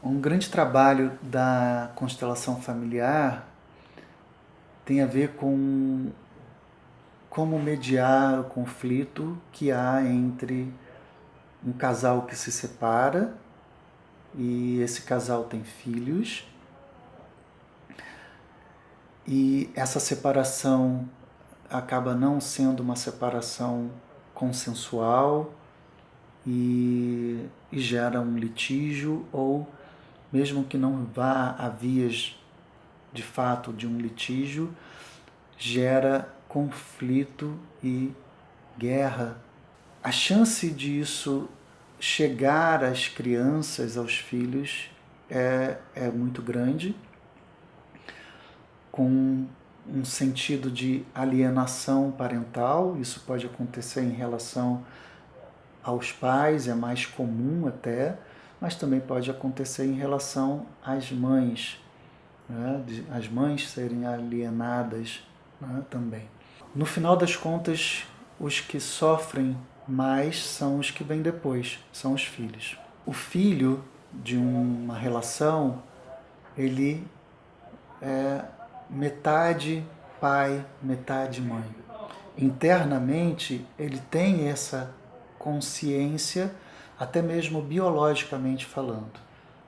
Um grande trabalho da constelação familiar tem a ver com como mediar o conflito que há entre um casal que se separa e esse casal tem filhos, e essa separação acaba não sendo uma separação consensual e gera um litígio, ou mesmo que não vá a vias de fato de um litígio, gera conflito e guerra. A chance disso chegar às crianças, aos filhos, é muito grande, com um sentido de alienação parental. Isso pode acontecer em relação aos pais, é mais comum até, mas também pode acontecer em relação às mães, né? As mães serem alienadas, né? Também. No final das contas, os que sofrem mais são os que vêm depois, são os filhos. O filho de uma relação, ele é metade pai, metade mãe. Internamente, ele tem essa consciência, até mesmo biologicamente falando.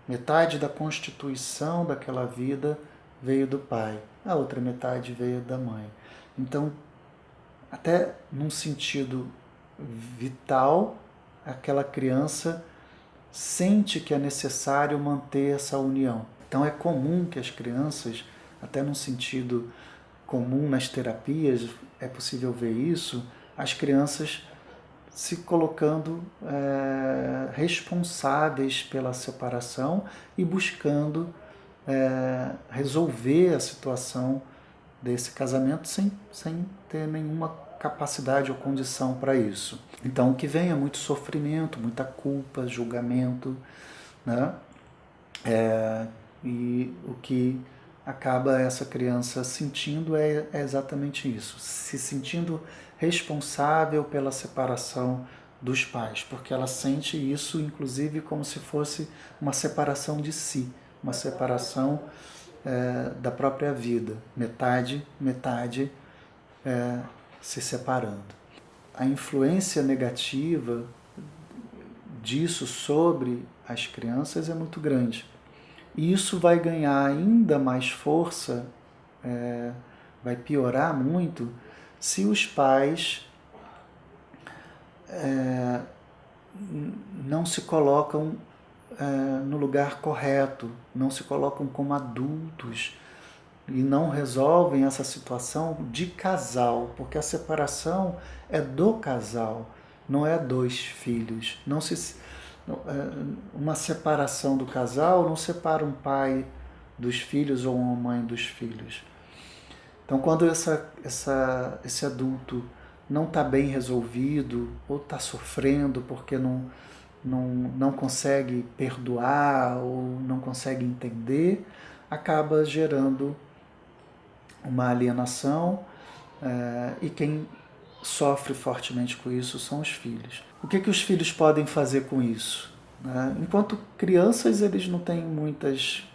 Metade da constituição daquela vida veio do pai, a outra metade veio da mãe. Então, até num sentido vital, aquela criança sente que é necessário manter essa união. Então é comum que as crianças, até num sentido comum nas terapias, é possível ver isso, as crianças se colocando responsáveis pela separação e buscando resolver a situação desse casamento sem ter nenhuma capacidade ou condição para isso. Então, o que vem é muito sofrimento, muita culpa, julgamento, né? E o que acaba essa criança sentindo é exatamente isso, se sentindo responsável pela separação dos pais, porque ela sente isso, inclusive, como se fosse uma separação de si, uma separação da própria vida, metade se separando. A influência negativa disso sobre as crianças é muito grande. E isso vai ganhar ainda mais força, vai piorar muito, se os pais não se colocam no lugar correto, não se colocam como adultos e não resolvem essa situação de casal, porque a separação é do casal, não é dos filhos. Não se, uma separação do casal não separa um pai dos filhos ou uma mãe dos filhos. Então, quando esse adulto não está bem resolvido ou está sofrendo porque não consegue perdoar ou não consegue entender, acaba gerando uma alienação, e quem sofre fortemente com isso são os filhos. O que os filhos podem fazer com isso? Enquanto crianças, eles não têm muitas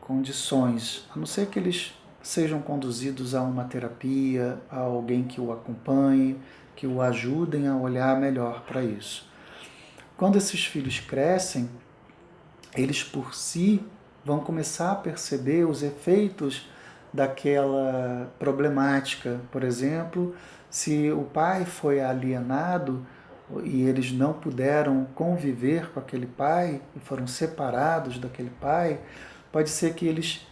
condições, a não ser que eles sejam conduzidos a uma terapia, a alguém que o acompanhe, que o ajudem a olhar melhor para isso. Quando esses filhos crescem, eles por si vão começar a perceber os efeitos daquela problemática. Por exemplo, se o pai foi alienado e eles não puderam conviver com aquele pai e foram separados daquele pai, pode ser que eles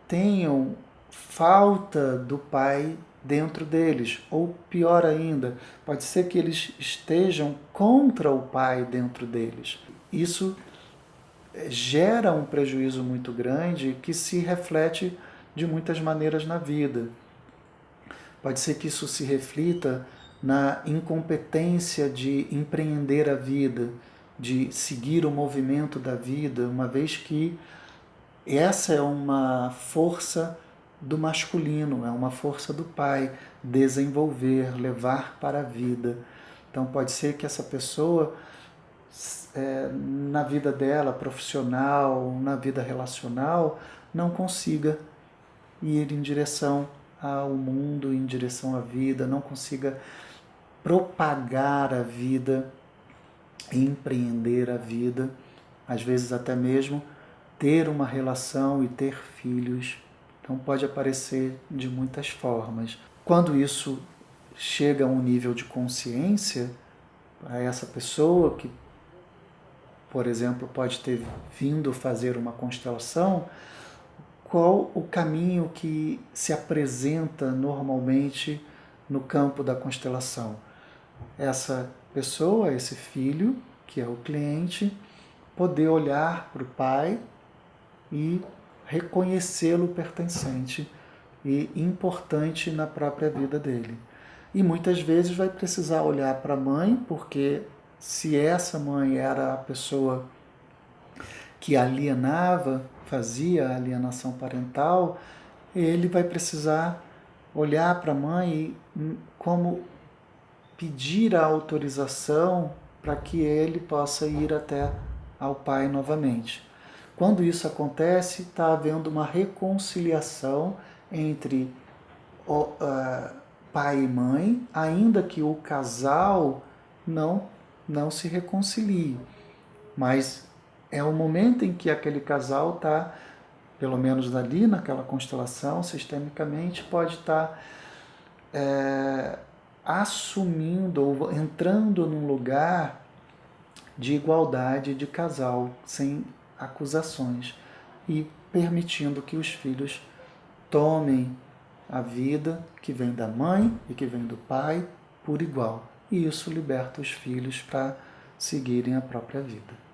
tenham falta do pai dentro deles, ou pior ainda, pode ser que eles estejam contra o pai dentro deles. Isso gera um prejuízo muito grande que se reflete de muitas maneiras na vida. Pode ser que isso se reflita na incompetência de empreender a vida, de seguir o movimento da vida, uma vez que essa é uma força do masculino, é uma força do pai, desenvolver, levar para a vida. Então pode ser que essa pessoa na vida dela, profissional, na vida relacional, não consiga ir em direção ao mundo, em direção à vida, não consiga propagar a vida, empreender a vida, às vezes até mesmo ter uma relação e ter filhos. Então pode aparecer de muitas formas. Quando isso chega a um nível de consciência, para essa pessoa que, por exemplo, pode ter vindo fazer uma constelação, qual o caminho que se apresenta normalmente no campo da constelação? Essa pessoa, esse filho, que é o cliente, poder olhar para o pai e reconhecê-lo pertencente e importante na própria vida dele. E muitas vezes vai precisar olhar para a mãe, porque se essa mãe era a pessoa que alienava, fazia a alienação parental, ele vai precisar olhar para a mãe e como pedir a autorização para que ele possa ir até ao pai novamente. Quando isso acontece, está havendo uma reconciliação entre pai e mãe, ainda que o casal não se reconcilie. Mas é o momento em que aquele casal está, pelo menos ali naquela constelação, sistemicamente, pode estar assumindo ou entrando num lugar de igualdade de casal, sem acusações, e permitindo que os filhos tomem a vida que vem da mãe e que vem do pai por igual. E isso liberta os filhos para seguirem a própria vida.